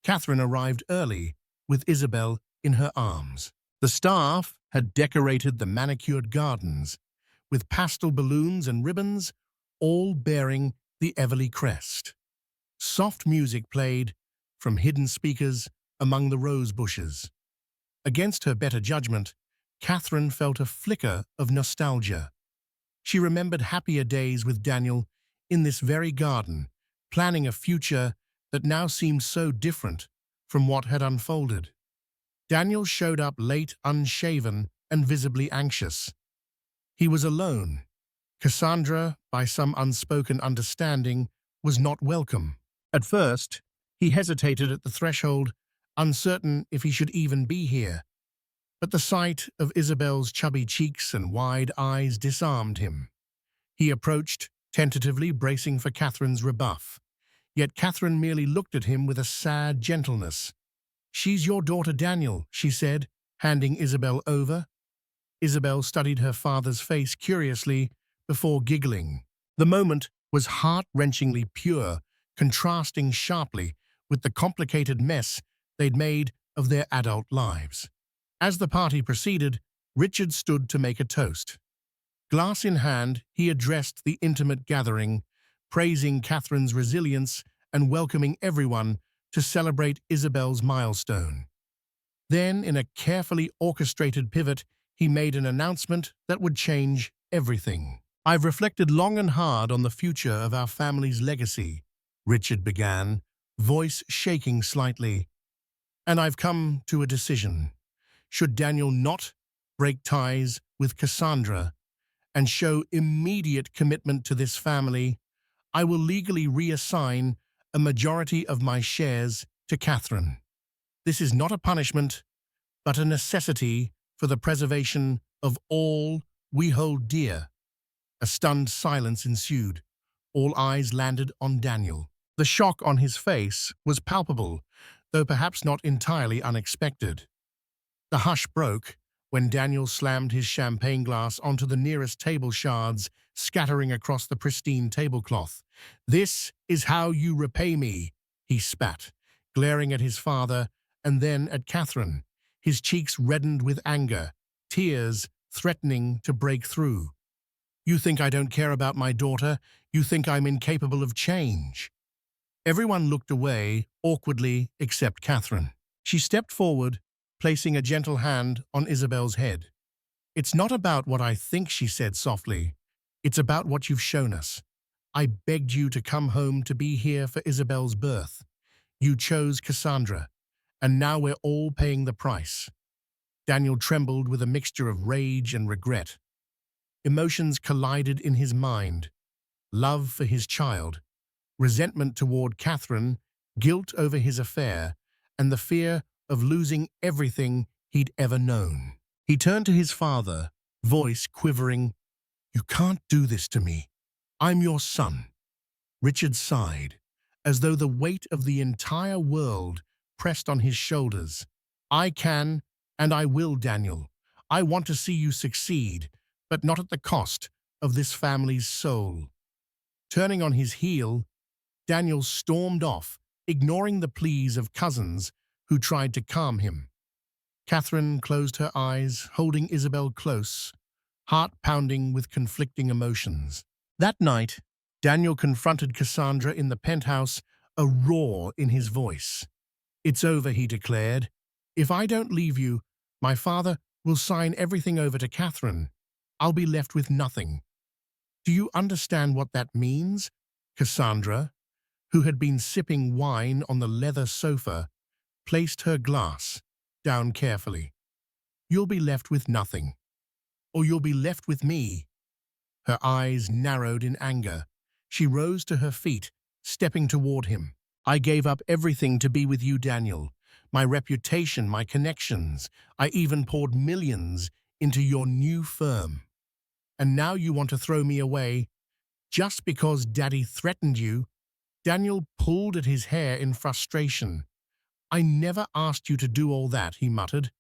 Katherine arrived early, with Isabelle in her arms. The staff had decorated the manicured gardens with pastel balloons and ribbons, all bearing the Evelyn crest. Soft music played from hidden speakers among the rose bushes. Against her better judgment, Katherine felt a flicker of nostalgia. She remembered happier days with Daniel in this very garden, planning a future that now seemed so different from what had unfolded. Daniel showed up late, unshaven, and visibly anxious. He was alone. Cassandra, by some unspoken understanding, was not welcome. At first, he hesitated at the threshold, uncertain if he should even be here. But the sight of Isabelle's chubby cheeks and wide eyes disarmed him. He approached, tentatively bracing for Katherine's rebuff. Yet Katherine merely looked at him with a sad gentleness. "She's your daughter, Daniel," she said, handing Isabelle over. Isabelle studied her father's face curiously before giggling. The moment was heart-wrenchingly pure, contrasting sharply with the complicated mess they'd made of their adult lives. As the party proceeded, Richard stood to make a toast. Glass in hand, he addressed the intimate gathering, praising Katherine's resilience and welcoming everyone to celebrate Isabelle's milestone. Then, in a carefully orchestrated pivot, he made an announcement that would change everything. "I've reflected long and hard on the future of our family's legacy," Richard began, voice shaking slightly. "And I've come to a decision. Should Daniel not break ties with Cassandra and show immediate commitment to this family, I will legally reassign a majority of my shares to Katherine. This is not a punishment, but a necessity for the preservation of all we hold dear." A stunned silence ensued. All eyes landed on Daniel. The shock on his face was palpable, though perhaps not entirely unexpected. The hush broke when Daniel slammed his champagne glass onto the nearest table shards, scattering across the pristine tablecloth. "This is how you repay me," he spat, glaring at his father and then at Katherine. His cheeks reddened with anger, tears threatening to break through. "You think I don't care about my daughter? You think I'm incapable of change?" Everyone looked away, awkwardly, except Katherine. She stepped forward, placing a gentle hand on Isabelle's head. "It's not about what I think," she said softly. "It's about what you've shown us. I begged you to come home to be here for Isabelle's birth. You chose Cassandra, and now we're all paying the price." Daniel trembled with a mixture of rage and regret. Emotions collided in his mind: love for his child, resentment toward Katherine, guilt over his affair, and the fear of losing everything he'd ever known. He turned to his father, voice quivering. "You can't do this to me. I'm your son." Richard sighed, as though the weight of the entire world pressed on his shoulders. "I can, and I will, Daniel. I want to see you succeed, but not at the cost of this family's soul." Turning on his heel, Daniel stormed off, ignoring the pleas of cousins who tried to calm him. Katherine closed her eyes, holding Isabelle close, heart pounding with conflicting emotions. That night, Daniel confronted Cassandra in the penthouse, a roar in his voice. "It's over," he declared. "If I don't leave you, my father will sign everything over to Katherine. I'll be left with nothing. Do you understand what that means?" Cassandra, who had been sipping wine on the leather sofa, placed her glass down carefully. "You'll be left with nothing. Or you'll be left with me." Her eyes narrowed in anger. She rose to her feet, stepping toward him. "I gave up everything to be with you, Daniel. My reputation, my connections. I even poured millions into your new firm. and now you want to throw me away just because Daddy threatened you." Daniel pulled at his hair in frustration. "I never asked you to do all that," he muttered.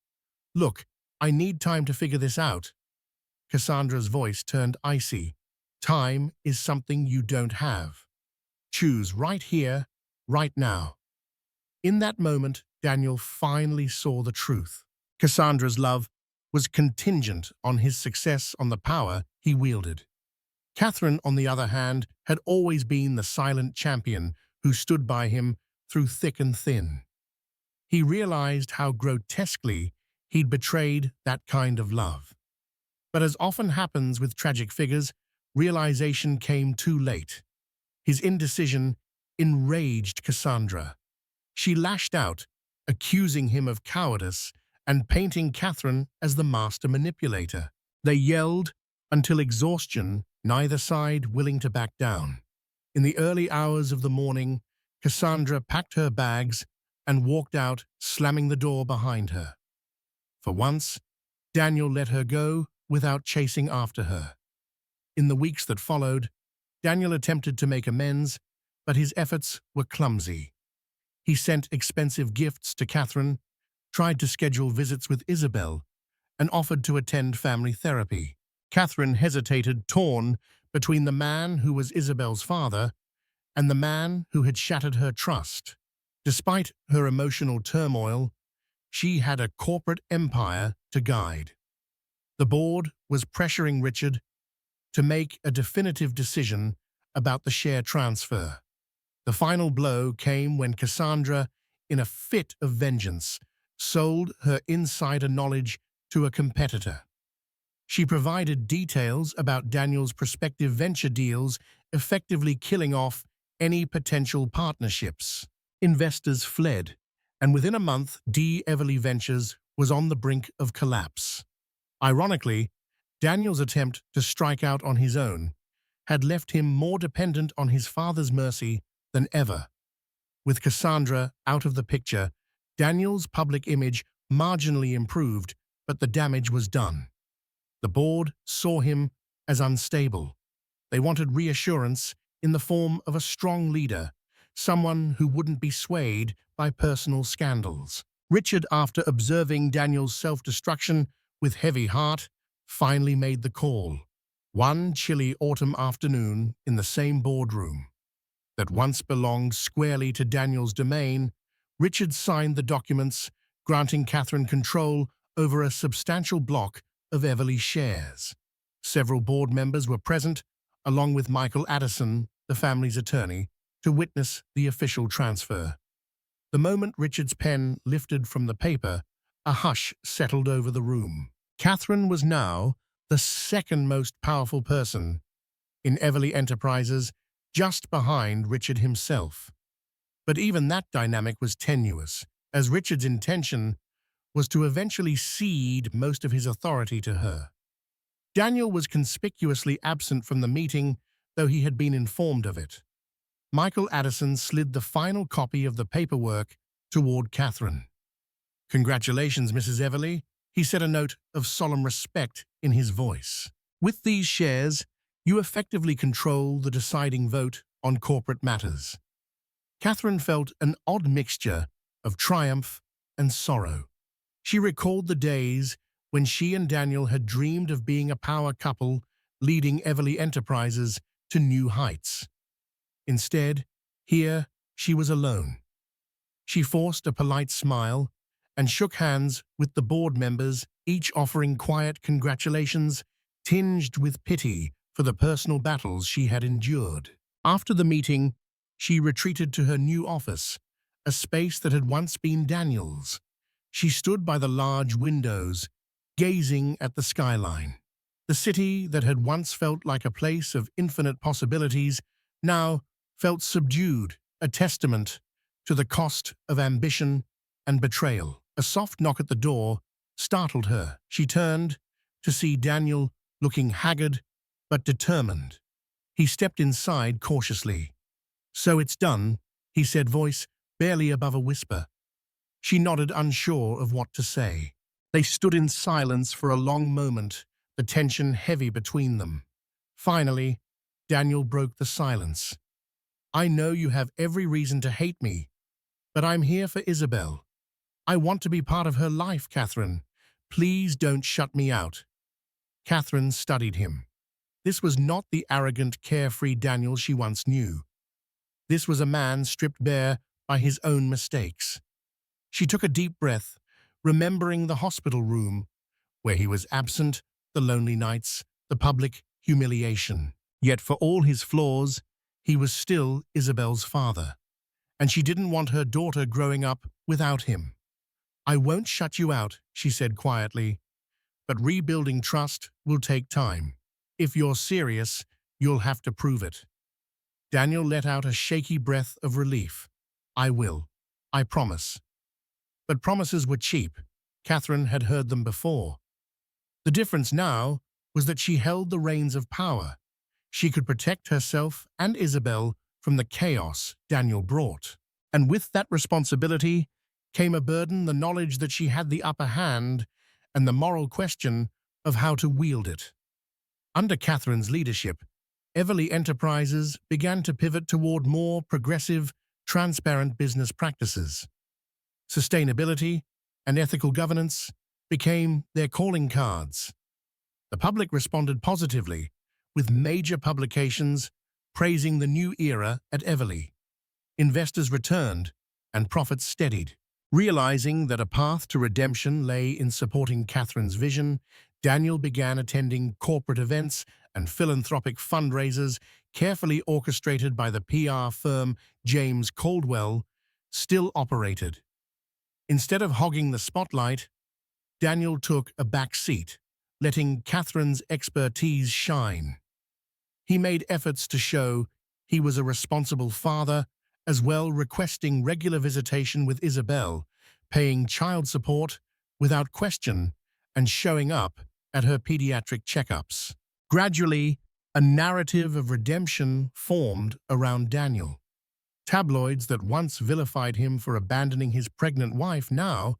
"Look, I need time to figure this out." Cassandra's voice turned icy. "Time is something you don't have. Choose right here, right now." In that moment, Daniel finally saw the truth. Cassandra's love was contingent on his success on the power he wielded. Katherine, on the other hand, had always been the silent champion who stood by him through thick and thin. He realized how grotesquely he'd betrayed that kind of love. But as often happens with tragic figures, realization came too late. His indecision enraged Cassandra. She lashed out, accusing him of cowardice and painting Katherine as the master manipulator. They yelled until exhaustion, neither side willing to back down. In the early hours of the morning, Cassandra packed her bags and walked out, slamming the door behind her. For once, Daniel let her go without chasing after her. In the weeks that followed, Daniel attempted to make amends, but his efforts were clumsy. He sent expensive gifts to Katherine, tried to schedule visits with Isabelle, and offered to attend family therapy. Katherine hesitated, torn between the man who was Isabelle's father and the man who had shattered her trust. Despite her emotional turmoil, she had a corporate empire to guide. The board was pressuring Richard to make a definitive decision about the share transfer. The final blow came when Cassandra, in a fit of vengeance, sold her insider knowledge to a competitor. She provided details about Daniel's prospective venture deals, effectively killing off any potential partnerships. Investors fled, and within a month, Evelyn Ventures was on the brink of collapse. Ironically, Daniel's attempt to strike out on his own had left him more dependent on his father's mercy than ever. With Cassandra out of the picture, Daniel's public image marginally improved, but the damage was done. The board saw him as unstable. They wanted reassurance in the form of a strong leader, someone who wouldn't be swayed by personal scandals. Richard, after observing Daniel's self-destruction with heavy heart, finally made the call. One chilly autumn afternoon in the same boardroom that once belonged squarely to Daniel's domain, Richard signed the documents granting Katherine control over a substantial block of Evelyn shares. Several board members were present, along with Michael Addison, the family's attorney, to witness the official transfer. The moment Richard's pen lifted from the paper, a hush settled over the room. Katherine was now the second most powerful person in Evelyn Enterprises, just behind Richard himself. But even that dynamic was tenuous, as Richard's intention was to eventually cede most of his authority to her. Daniel was conspicuously absent from the meeting, though he had been informed of it. Michael Addison slid the final copy of the paperwork toward Katherine. "Congratulations, Mrs. Evelyn," he said, a note of solemn respect in his voice. "With these shares, you effectively control the deciding vote on corporate matters." Katherine felt an odd mixture of triumph and sorrow. She recalled the days when she and Daniel had dreamed of being a power couple, leading Evelyn Enterprises to new heights. Instead, here she was alone. She forced a polite smile and shook hands with the board members, each offering quiet congratulations tinged with pity for the personal battles she had endured. After the meeting, she retreated to her new office, a space that had once been Daniel's. She stood by the large windows, gazing at the skyline. The city that had once felt like a place of infinite possibilities now felt subdued, a testament to the cost of ambition and betrayal. A soft knock at the door startled her. She turned to see Daniel looking haggard but determined. He stepped inside cautiously. "So it's done," he said, voice barely above a whisper. She nodded, unsure of what to say. They stood in silence for a long moment, the tension heavy between them. Finally, Daniel broke the silence. "I know you have every reason to hate me, but I'm here for Isabelle. I want to be part of her life, Katherine. Please don't shut me out." Katherine studied him. This was not the arrogant, carefree Daniel she once knew. This was a man stripped bare by his own mistakes. She took a deep breath, remembering the hospital room, where he was absent, the lonely nights, the public humiliation. Yet for all his flaws, he was still Isabelle's father, and she didn't want her daughter growing up without him. "I won't shut you out," she said quietly, "but rebuilding trust will take time. If you're serious, you'll have to prove it." Daniel let out a shaky breath of relief. "I will. I promise." But promises were cheap. Katherine had heard them before. The difference now was that she held the reins of power. She could protect herself and Isabelle from the chaos Daniel brought. And with that responsibility came a burden, the knowledge that she had the upper hand and the moral question of how to wield it. Under Katherine's leadership, Evelyn Enterprises began to pivot toward more progressive, transparent business practices. Sustainability and ethical governance became their calling cards. The public responded positively, with major publications praising the new era at Evelyn. Investors returned and profits steadied. Realizing that a path to redemption lay in supporting Katherine's vision, Daniel began attending corporate events and philanthropic fundraisers carefully orchestrated by the PR firm James Caldwell still operated. Instead of hogging the spotlight, Daniel took a back seat, letting Katherine's expertise shine. He made efforts to show he was a responsible father, as well requesting regular visitation with Isabelle, paying child support without question, and showing up at her pediatric checkups. Gradually, a narrative of redemption formed around Daniel. Tabloids that once vilified him for abandoning his pregnant wife now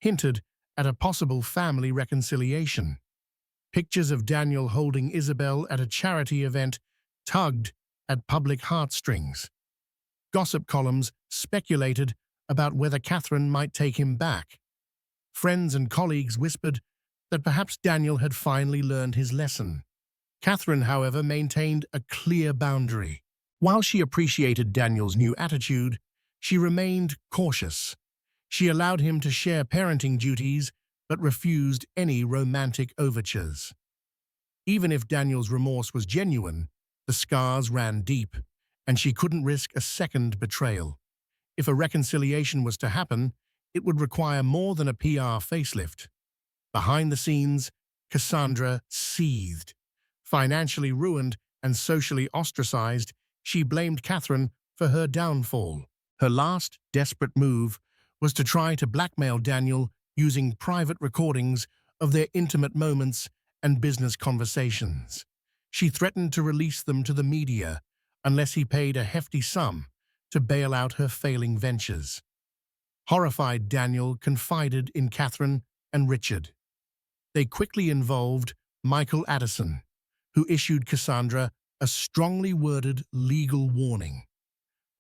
hinted at a possible family reconciliation. Pictures of Daniel holding Isabelle at a charity event tugged at public heartstrings. Gossip columns speculated about whether Katherine might take him back. Friends and colleagues whispered that perhaps Daniel had finally learned his lesson. Katherine, however, maintained a clear boundary. While she appreciated Daniel's new attitude, she remained cautious. She allowed him to share parenting duties, but refused any romantic overtures. Even if Daniel's remorse was genuine, the scars ran deep, and she couldn't risk a second betrayal. If a reconciliation was to happen, it would require more than a PR facelift. Behind the scenes, Cassandra seethed. Financially ruined and socially ostracized, she blamed Katherine for her downfall. Her last desperate move was to try to blackmail Daniel using private recordings of their intimate moments and business conversations. She threatened to release them to the media unless he paid a hefty sum to bail out her failing ventures. Horrified, Daniel confided in Katherine and Richard. They quickly involved Michael Addison, who issued Cassandra a strongly worded legal warning.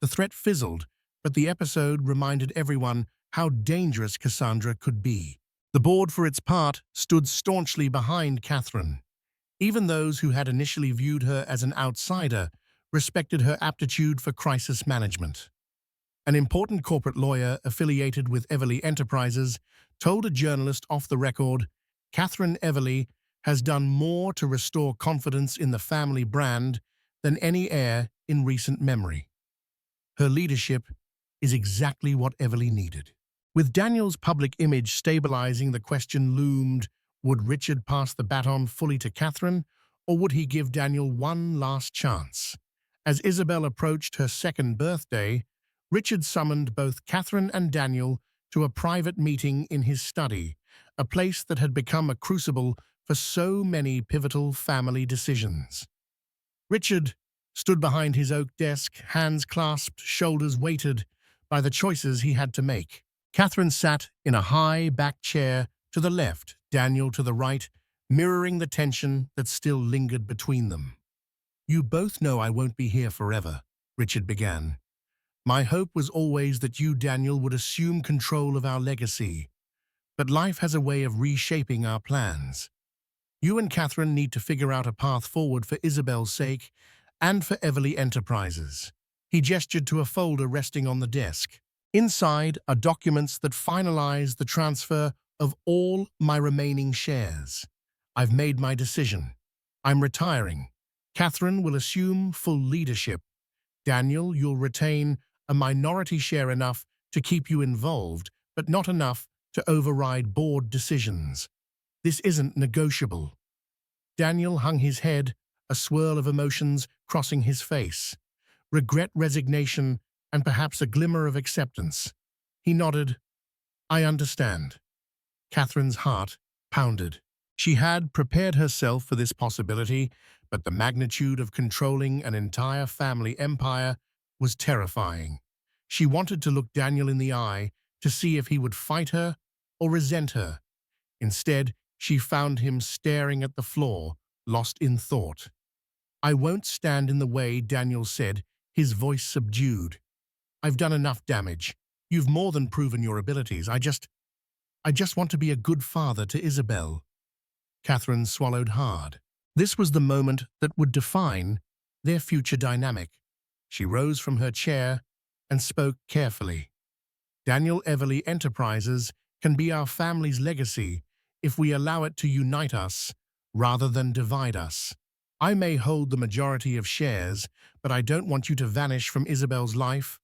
The threat fizzled, but the episode reminded everyone how dangerous Cassandra could be. The board, for its part, stood staunchly behind Katherine. Even those who had initially viewed her as an outsider respected her aptitude for crisis management. An important corporate lawyer affiliated with Evelyn Enterprises told a journalist off the record, "Katherine Evelyn has done more to restore confidence in the family brand than any heir in recent memory. Her leadership is exactly what Evelyn needed." With Daniel's public image stabilizing, the question loomed, would Richard pass the baton fully to Katherine, or would he give Daniel one last chance? As Isabelle approached her second birthday, Richard summoned both Katherine and Daniel to a private meeting in his study, a place that had become a crucible for so many pivotal family decisions. Richard stood behind his oak desk, hands clasped, shoulders weighted by the choices he had to make. Katherine sat in a high back chair to the left, Daniel to the right, mirroring the tension that still lingered between them. "You both know I won't be here forever," Richard began. "My hope was always that you, Daniel, would assume control of our legacy, but life has a way of reshaping our plans. You and Katherine need to figure out a path forward for Isabel's sake and for Evelyn Enterprises." He gestured to a folder resting on the desk. "Inside are documents that finalize the transfer of all my remaining shares. I've made my decision. I'm retiring. Katherine will assume full leadership. Daniel, you'll retain a minority share enough to keep you involved, but not enough to override board decisions. This isn't negotiable." Daniel hung his head, a swirl of emotions crossing his face. Regret, resignation, and perhaps a glimmer of acceptance. He nodded. "I understand." Catherine's heart pounded. She had prepared herself for this possibility, but the magnitude of controlling an entire family empire was terrifying. She wanted to look Daniel in the eye to see if he would fight her or resent her. Instead, she found him staring at the floor, lost in thought. "I won't stand in the way," Daniel said, his voice subdued. "I've done enough damage. You've more than proven your abilities. I just want to be a good father to Isabelle." Katherine swallowed hard. This was the moment that would define their future dynamic. She rose from her chair and spoke carefully. "Daniel, Evelyn Enterprises can be our family's legacy if we allow it to unite us rather than divide us. I may hold the majority of shares, but I don't want you to vanish from Isabelle's life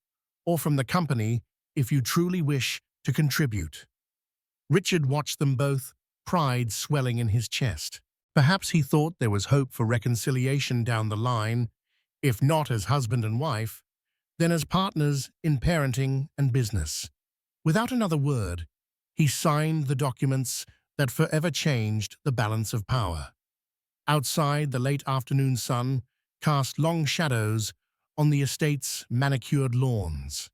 or from the company if you truly wish to contribute." Richard watched them both, pride swelling in his chest. Perhaps he thought there was hope for reconciliation down the line, if not as husband and wife, then as partners in parenting and business. Without another word, he signed the documents that forever changed the balance of power. Outside, the late afternoon sun cast long shadows on the estate's manicured lawns.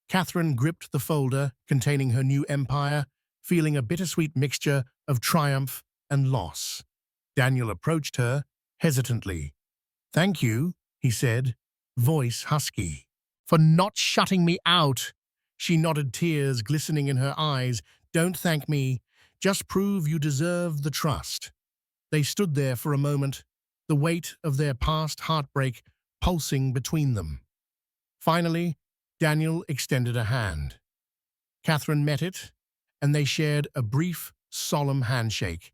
Katherine gripped the folder containing her new empire, feeling a bittersweet mixture of triumph and loss. Daniel approached her hesitantly. "Thank you," he said, voice husky, "for not shutting me out." She nodded, tears glistening in her eyes. "Don't thank me. Just prove you deserve the trust." They stood there for a moment, the weight of their past heartbreak pulsing between them. Finally, Daniel extended a hand. Katherine met it, and they shared a brief, solemn handshake,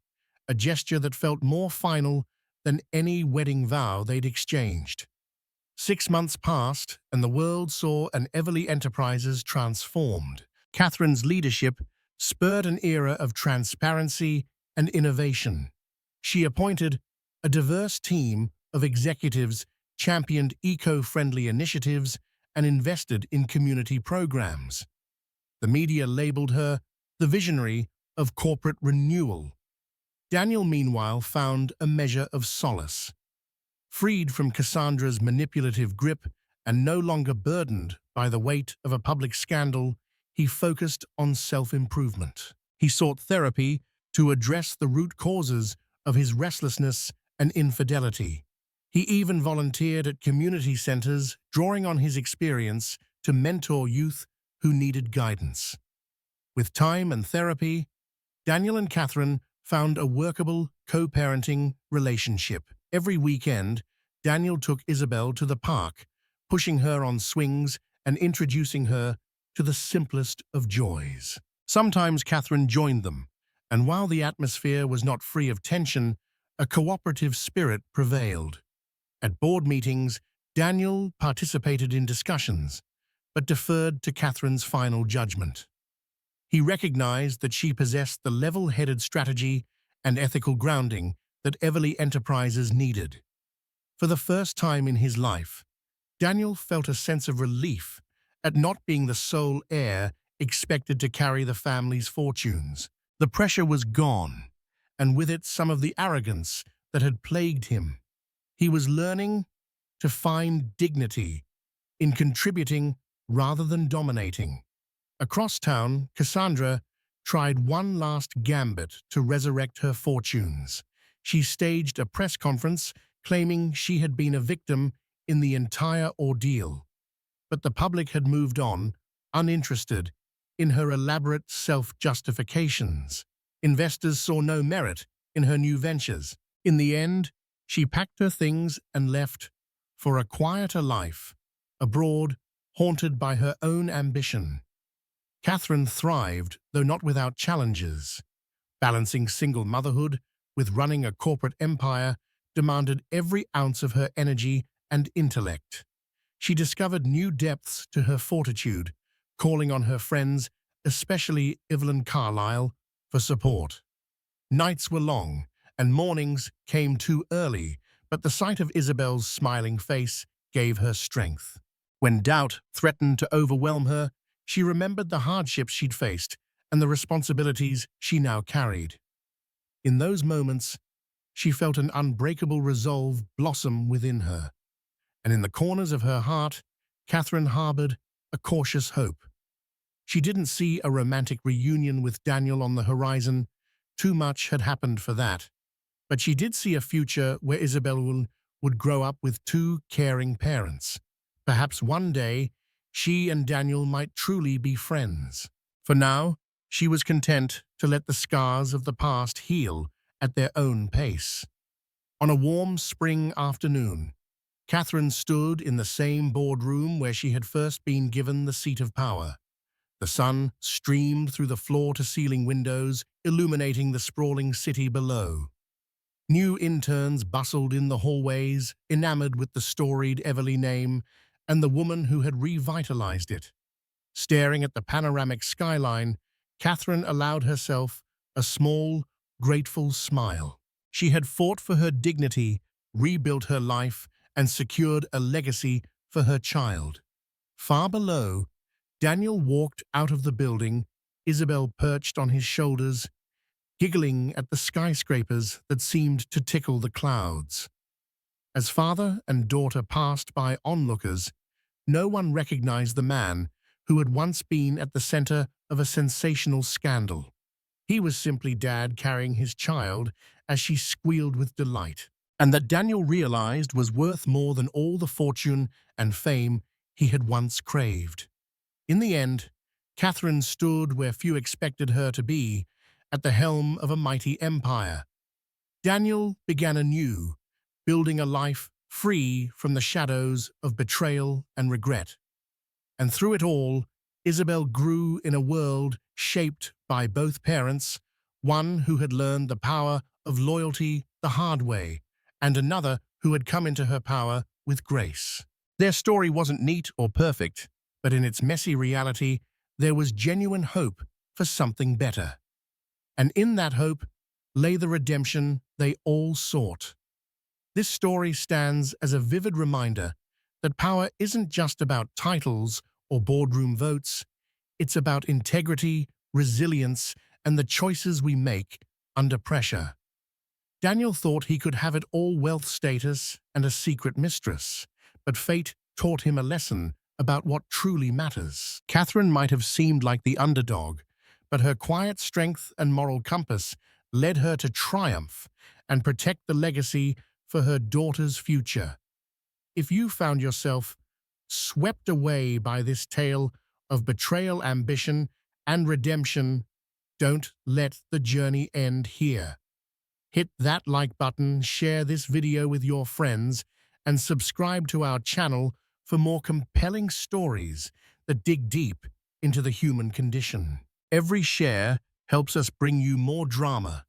a gesture that felt more final than any wedding vow they'd exchanged. 6 months passed, and the world saw an Evelyn Enterprises transformed. Katherine's leadership spurred an era of transparency and innovation. She appointed a diverse team of executives, championed eco-friendly initiatives, and invested in community programs. The media labeled her the visionary of corporate renewal. Daniel, meanwhile, found a measure of solace. Freed from Cassandra's manipulative grip and no longer burdened by the weight of a public scandal, he focused on self-improvement. He sought therapy to address the root causes of his restlessness and infidelity. He even volunteered at community centers, drawing on his experience to mentor youth who needed guidance. With time and therapy, Daniel and Katherine found a workable co-parenting relationship. Every weekend, Daniel took Isabelle to the park, pushing her on swings and introducing her to the simplest of joys. Sometimes Katherine joined them, and while the atmosphere was not free of tension, a cooperative spirit prevailed. At board meetings, Daniel participated in discussions, but deferred to Katherine's final judgment. He recognized that she possessed the level-headed strategy and ethical grounding that Evelyn Enterprises needed. For the first time in his life, Daniel felt a sense of relief at not being the sole heir expected to carry the family's fortunes. The pressure was gone, and with it some of the arrogance that had plagued him. He was learning to find dignity in contributing rather than dominating. Across town, Cassandra tried one last gambit to resurrect her fortunes. She staged a press conference claiming she had been a victim in the entire ordeal. But the public had moved on, uninterested in her elaborate self-justifications. Investors saw no merit in her new ventures. In the end, she packed her things and left for a quieter life, abroad, haunted by her own ambition. Katherine thrived, though not without challenges. Balancing single motherhood with running a corporate empire demanded every ounce of her energy and intellect. She discovered new depths to her fortitude, calling on her friends, especially Evelyn Carlisle, for support. Nights were long, and mornings came too early, but the sight of Isabelle's smiling face gave her strength. When doubt threatened to overwhelm her, she remembered the hardships she'd faced and the responsibilities she now carried. In those moments, she felt an unbreakable resolve blossom within her, and in the corners of her heart, Katherine harbored a cautious hope. She didn't see a romantic reunion with Daniel on the horizon. Too much had happened for that. But she did see a future where Isabelle would grow up with two caring parents. Perhaps one day, she and Daniel might truly be friends. For now, she was content to let the scars of the past heal at their own pace. On a warm spring afternoon, Katherine stood in the same boardroom where she had first been given the seat of power. The sun streamed through the floor-to-ceiling windows, illuminating the sprawling city below. New interns bustled in the hallways, enamored with the storied Evelyn name and the woman who had revitalized it. Staring at the panoramic skyline, Katherine allowed herself a small, grateful smile. She had fought for her dignity, rebuilt her life, and secured a legacy for her child. Far below, Daniel walked out of the building, Isabelle perched on his shoulders, giggling at the skyscrapers that seemed to tickle the clouds. As father and daughter passed by onlookers, no one recognized the man who had once been at the center of a sensational scandal. He was simply Dad carrying his child as she squealed with delight, and that Daniel realized was worth more than all the fortune and fame he had once craved. In the end, Katherine stood where few expected her to be, at the helm of a mighty empire. Daniel began anew, building a life free from the shadows of betrayal and regret. And through it all, Isabelle grew in a world shaped by both parents, one who had learned the power of loyalty the hard way, and another who had come into her power with grace. Their story wasn't neat or perfect, but in its messy reality, there was genuine hope for something better. And in that hope lay the redemption they all sought. This story stands as a vivid reminder that power isn't just about titles or boardroom votes. It's about integrity, resilience, and the choices we make under pressure. Daniel thought he could have it all: wealth, status, and a secret mistress, but fate taught him a lesson about what truly matters. Katherine might have seemed like the underdog, but her quiet strength and moral compass led her to triumph and protect the legacy for her daughter's future. If you found yourself swept away by this tale of betrayal, ambition, and redemption, don't let the journey end here. Hit that like button, share this video with your friends, and subscribe to our channel for more compelling stories that dig deep into the human condition. Every share helps us bring you more drama,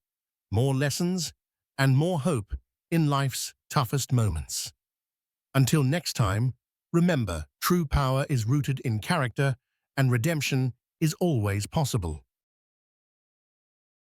more lessons, and more hope in life's toughest moments. Until next time, remember, true power is rooted in character, and redemption is always possible.